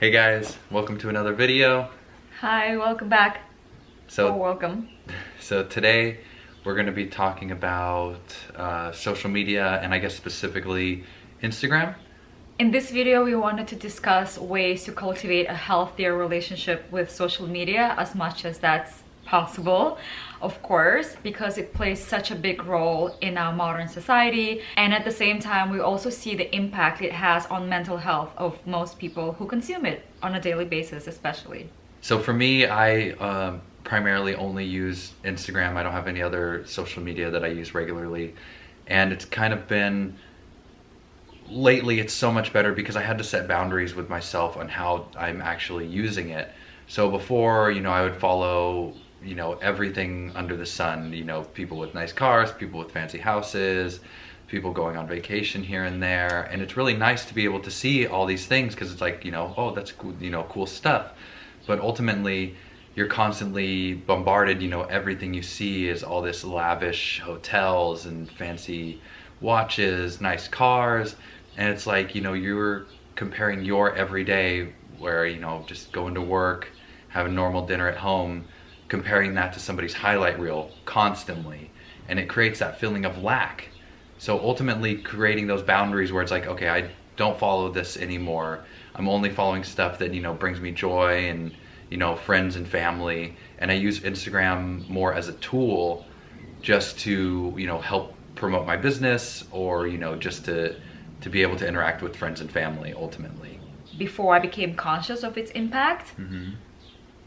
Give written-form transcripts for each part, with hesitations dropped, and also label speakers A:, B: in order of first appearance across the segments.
A: Hey guys, welcome to another video.
B: Hi, welcome back. Welcome.
A: So today we're going to be talking about social media and I guess specifically Instagram.
B: In this video, we wanted to discuss ways to cultivate a healthier relationship with social media as much as that's possible, of course, because it plays such a big role in our modern society. And at the same time, we also see the impact it has on mental health of most people who consume it on a daily basis, especially.
A: So for me, I primarily only use Instagram. I don't have any other social media that I use regularly. And it's kind of been, lately it's so much better because I had to set boundaries with myself on how I'm actually using it. So before, I would follow everything under the sun, people with nice cars, people with fancy houses, people going on vacation here and there. And it's really nice to be able to see all these things because it's like, oh, that's cool, cool stuff. But ultimately, you're constantly bombarded, everything you see is all this lavish hotels and fancy watches, nice cars. And it's like, you're comparing your everyday where, just going to work, have a normal dinner at home, comparing that to somebody's highlight reel constantly, and it creates that feeling of lack. So ultimately creating those boundaries where it's like, okay, I don't follow this anymore. I'm only following stuff that brings me joy and friends and family, and I use Instagram more as a tool just to help promote my business or just to be able to interact with friends and family ultimately.
B: Before I became conscious of its impact,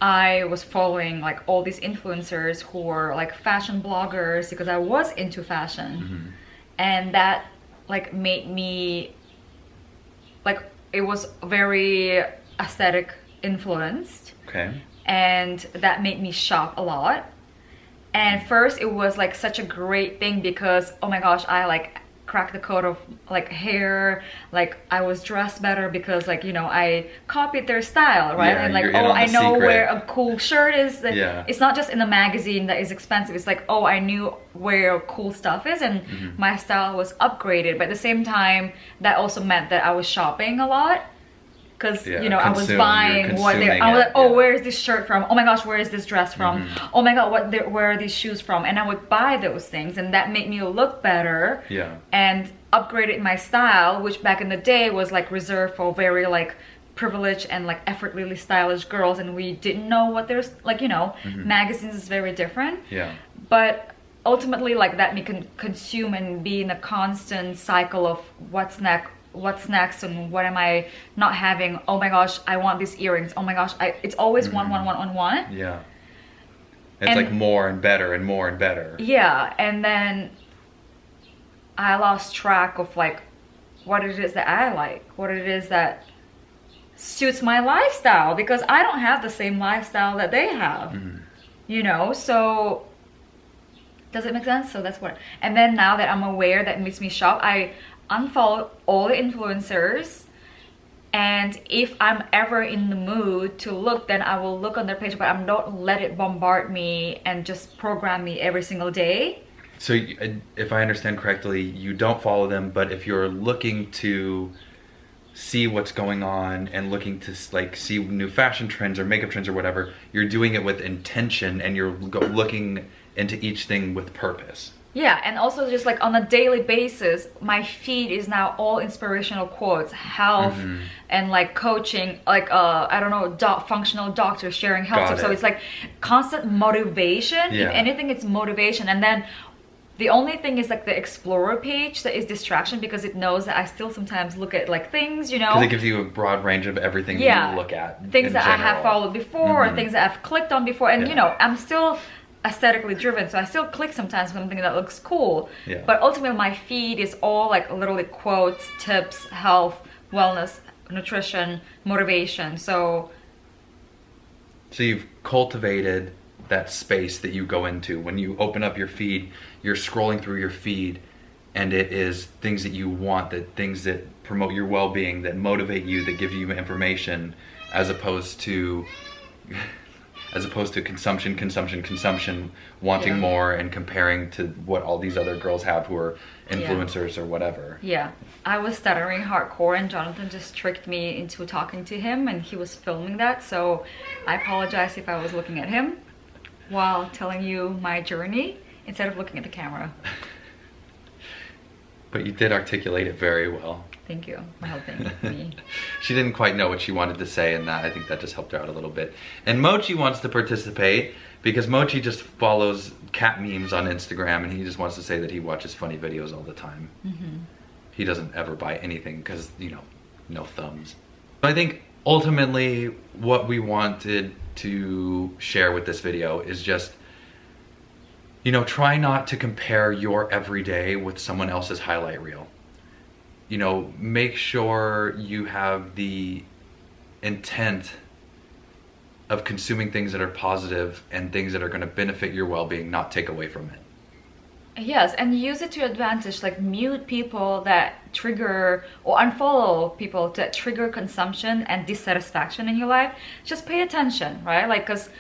B: I was following like all these influencers who were like fashion bloggers because I was into fashion. And that like made me like, it was very aesthetic influenced.
A: Okay.
B: And that made me shop a lot. And first it was like such a great thing because, oh my gosh, I like cracked the code of like hair, like I was dressed better because like I copied their style, right?
A: Yeah,
B: and like,
A: oh,
B: I know
A: secret.
B: where a cool shirt is.
A: Yeah.
B: It's not just in a magazine that is expensive. It's like, oh, I knew where cool stuff is, and my style was upgraded. But at the same time, that also meant that I was shopping a lot. Because I was buying what they. I was like, oh, where is this shirt from? Oh my gosh, where is this dress from? Oh my god, where are these shoes from? And I would buy those things, and that made me look better.
A: Yeah.
B: And upgraded my style, which back in the day was like reserved for very like privileged and like effortlessly stylish girls, and we didn't know what there's like magazines is very different.
A: Yeah.
B: But ultimately, like that me can consume and be in a constant cycle of what's next and what am I not having. Oh my gosh, I want these earrings. Oh my gosh, it's always one.
A: Yeah. It's like more and better and more and better.
B: Yeah. And then I lost track of like what it is that I like, what it is that suits my lifestyle, because I don't have the same lifestyle that they have. So does it make sense? So that's what. And then now that I'm aware that makes me shop, I unfollow all the influencers, and if I'm ever in the mood to look, then I will look on their page, but I don't let it bombard me and just program me every single day.
A: So if I understand correctly, you don't follow them, but if you're looking to see what's going on and looking to like see new fashion trends or makeup trends or whatever, you're doing it with intention and you're looking into each thing with purpose.
B: Yeah, and also just like on a daily basis, my feed is now all inspirational quotes, health and like coaching, like I don't know, functional doctors sharing health tips. So it's like constant motivation.
A: Yeah.
B: If anything, it's motivation. And then the only thing is like the Explorer page that is distraction, because it knows that I still sometimes look at like things,
A: Because it gives you a broad range of everything that you look at.
B: Things that I have followed before, or things that I've clicked on before. And I'm still aesthetically driven, so I still click sometimes something that looks cool.
A: Yeah.
B: But ultimately my feed is all like literally quotes, tips, health, wellness, nutrition, motivation. So
A: you've cultivated that space that you go into. When you open up your feed, you're scrolling through your feed, and it is things that you want, that things that promote your well-being, that motivate you, that give you information, as opposed to as opposed to consumption, wanting more and comparing to what all these other girls have who are influencers or whatever.
B: Yeah, I was stuttering hardcore and Jonathan just tricked me into talking to him and he was filming that, so I apologize if I was looking at him while telling you my journey instead of looking at the camera.
A: But you did articulate it very well.
B: Thank you for helping me.
A: She didn't quite know what she wanted to say, and I think that just helped her out a little bit. And Mochi wants to participate because Mochi just follows cat memes on Instagram, and he just wants to say that he watches funny videos all the time. He doesn't ever buy anything because, you know, no thumbs. I think ultimately what we wanted to share with this video is just, you know, try not to compare your everyday with someone else's highlight reel. You know, make sure you have the intent of consuming things that are positive and things that are going to benefit your well-being, not take away from it.
B: Yes, and use it to advantage, like mute people that trigger or unfollow people that trigger consumption and dissatisfaction in your life. Just pay attention, right? Like, because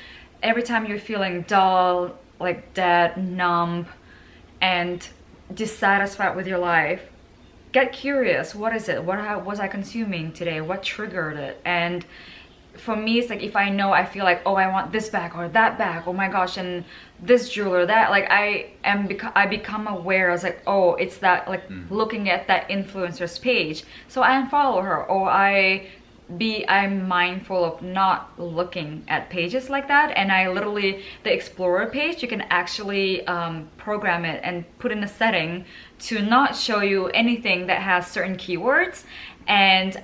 B: every time you're feeling dull, like dead, numb, and dissatisfied with your life, get curious. What is it? What was I consuming today? What triggered it? And for me, it's like if I know, I feel like, oh, I want this bag or that bag, oh my gosh, and this jewelry, that, like I become aware. I was like, oh, it's that, like looking at that influencer's page, so I unfollow her, or I'm mindful of not looking at pages like that. And I literally, the Explorer page, you can actually program it and put in a setting to not show you anything that has certain keywords. And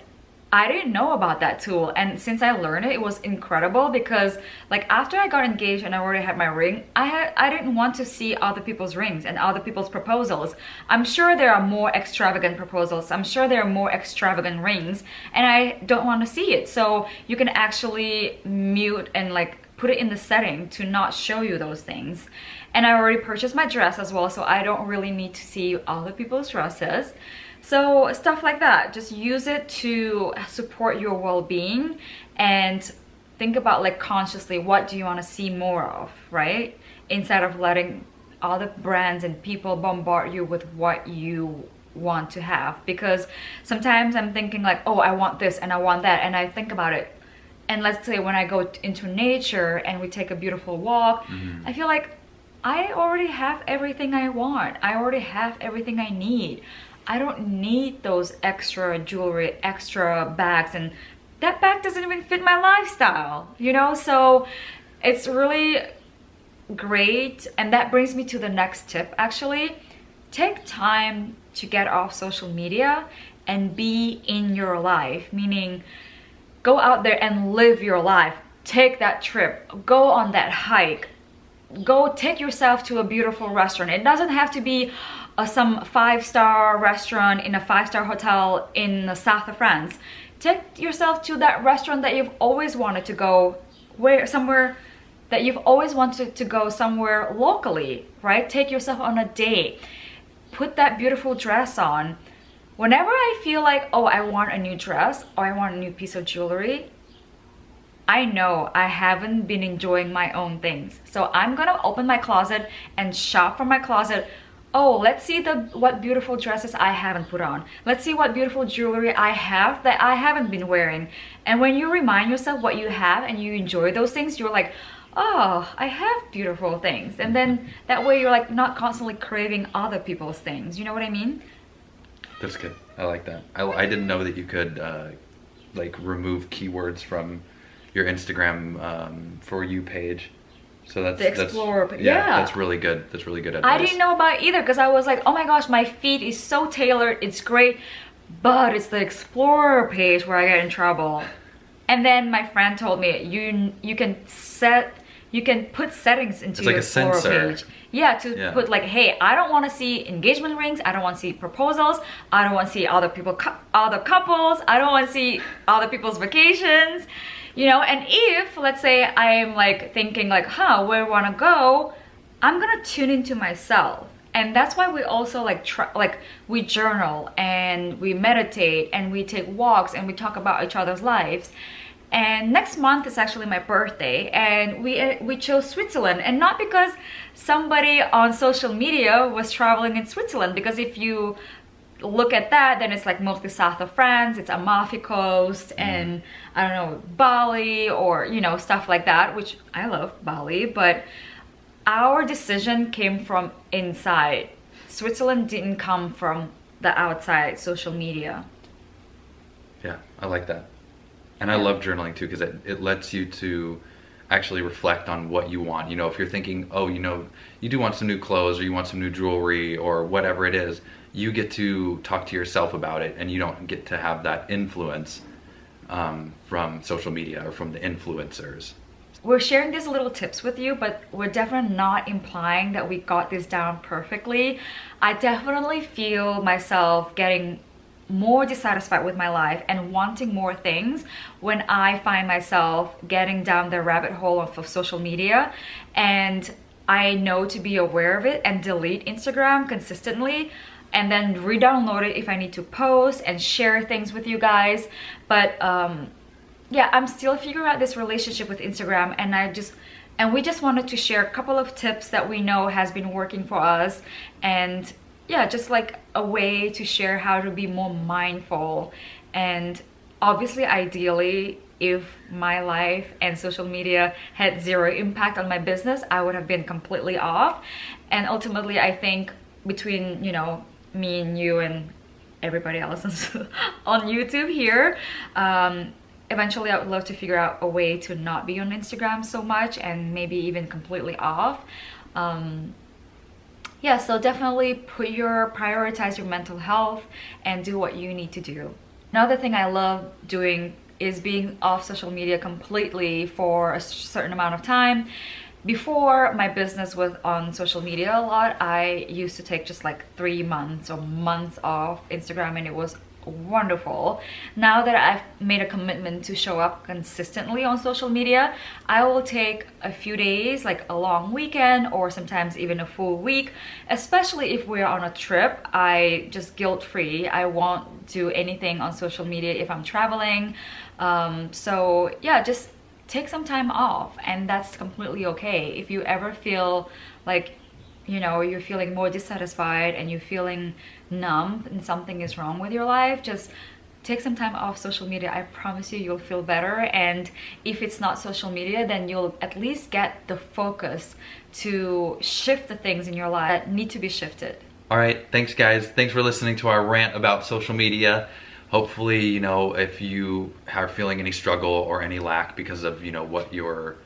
B: I didn't know about that tool, and since I learned it, it was incredible because like after I got engaged and I already had my ring, I didn't want to see other people's rings and other people's proposals. I'm sure there are more extravagant proposals, I'm sure there are more extravagant rings, and I don't want to see it. So you can actually mute and like put it in the setting to not show you those things. And I already purchased my dress as well, so I don't really need to see other people's dresses. So stuff like that, just use it to support your well-being and think about like consciously, what do you want to see more of, right? Instead of letting other brands and people bombard you with what you want to have. Because sometimes I'm thinking like, oh, I want this and I want that, and I think about it. And let's say when I go into nature and we take a beautiful walk, I feel like I already have everything I want. I already have everything I need. I don't need those extra jewelry, extra bags, and that bag doesn't even fit my lifestyle, you know? So it's really great. And that brings me to the next tip, actually. Take time to get off social media and be in your life, meaning go out there and live your life. Take that trip, go on that hike, go take yourself to a beautiful restaurant. It doesn't have to be some 5-star restaurant in a 5-star hotel in the south of France. Take yourself to that restaurant that you've always wanted to go, somewhere that you've always wanted to go, somewhere locally, right? Take yourself on a date. Put that beautiful dress on. Whenever I feel like, oh, I want a new dress or I want a new piece of jewelry, I know I haven't been enjoying my own things. So I'm gonna open my closet and shop from my closet. Oh, let's see what beautiful dresses I haven't put on. Let's see what beautiful jewelry I have that I haven't been wearing. And when you remind yourself what you have and you enjoy those things, you're like, oh, I have beautiful things. And then that way you're like not constantly craving other people's things. You know what I mean?
A: That's good. I like that. I didn't know that you could like remove keywords from your Instagram For You page. So that's
B: the Explorer.
A: Yeah, that's really good. That's really good advice.
B: I didn't know about it either because I was like, oh my gosh, my feed is so tailored. It's great, but it's the Explorer page where I get in trouble. And then my friend told me you can put settings into your Explorer page. Yeah, to put like, hey, I don't want to see engagement rings. I don't want to see proposals. I don't want to see other couples. I don't want to see other people's vacations. You know, and if, let's say I'm like thinking like, where I want to go, I'm gonna tune into myself. And that's why we also like we journal and we meditate and we take walks and we talk about each other's lives. And next month is actually my birthday, and we chose Switzerland, and not because somebody on social media was traveling in Switzerland, because if you look at that, then it's like mostly south of France, it's Amalfi Coast, and I don't know, Bali, or you know, stuff like that, which I love Bali, but our decision came from inside. Switzerland didn't come from the outside social media.
A: Yeah, I like that. And I love journaling too, because it lets you to actually reflect on what you want. You know, if you're thinking, oh, you know, you do want some new clothes, or you want some new jewelry, or whatever it is, you get to talk to yourself about it, and you don't get to have that influence from social media or from the influencers.
B: We're sharing these little tips with you, but we're definitely not implying that we got this down perfectly. I definitely feel myself getting more dissatisfied with my life and wanting more things when I find myself getting down the rabbit hole of social media, and I know to be aware of it and delete Instagram consistently, and then re-download it if I need to post and share things with you guys. But yeah, I'm still figuring out this relationship with Instagram, and we just wanted to share a couple of tips that we know has been working for us, and yeah, just like a way to share how to be more mindful. And obviously, ideally, if my life and social media had zero impact on my business, I would have been completely off. And ultimately, I think between, you know, me and you and everybody else on YouTube here, eventually I would love to figure out a way to not be on Instagram so much, and maybe even completely off. Yeah, so definitely prioritize your mental health and do what you need to do. Another thing I love doing is being off social media completely for a certain amount of time. Before my business was on social media a lot, I used to take just like 3 months or months off Instagram, and it was wonderful. Now that I've made a commitment to show up consistently on social media, I will take a few days, like a long weekend, or sometimes even a full week, especially if we're on a trip. I just guilt-free. I won't do anything on social media if I'm traveling. So yeah, just take some time off, and that's completely okay. If you ever feel like, you know, you're feeling more dissatisfied and you're feeling numb and something is wrong with your life, just take some time off social media. I promise you, you'll feel better. And if it's not social media, then you'll at least get the focus to shift the things in your life that need to be shifted.
A: All right, thanks guys. Thanks for listening to our rant about social media. Hopefully, you know, if you are feeling any struggle or any lack because of, you know, what you're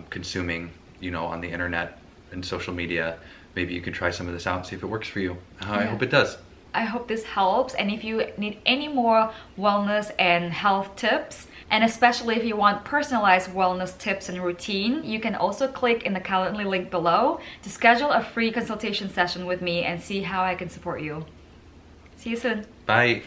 A: consuming, you know, on the internet and social media, maybe you could try some of this out and see if it works for you. I hope it does.
B: I hope this helps, and if you need any more wellness and health tips, and especially if you want personalized wellness tips and routine, you can also click in the Calendly link below to schedule a free consultation session with me and see how I can support you. See you soon.
A: Bye.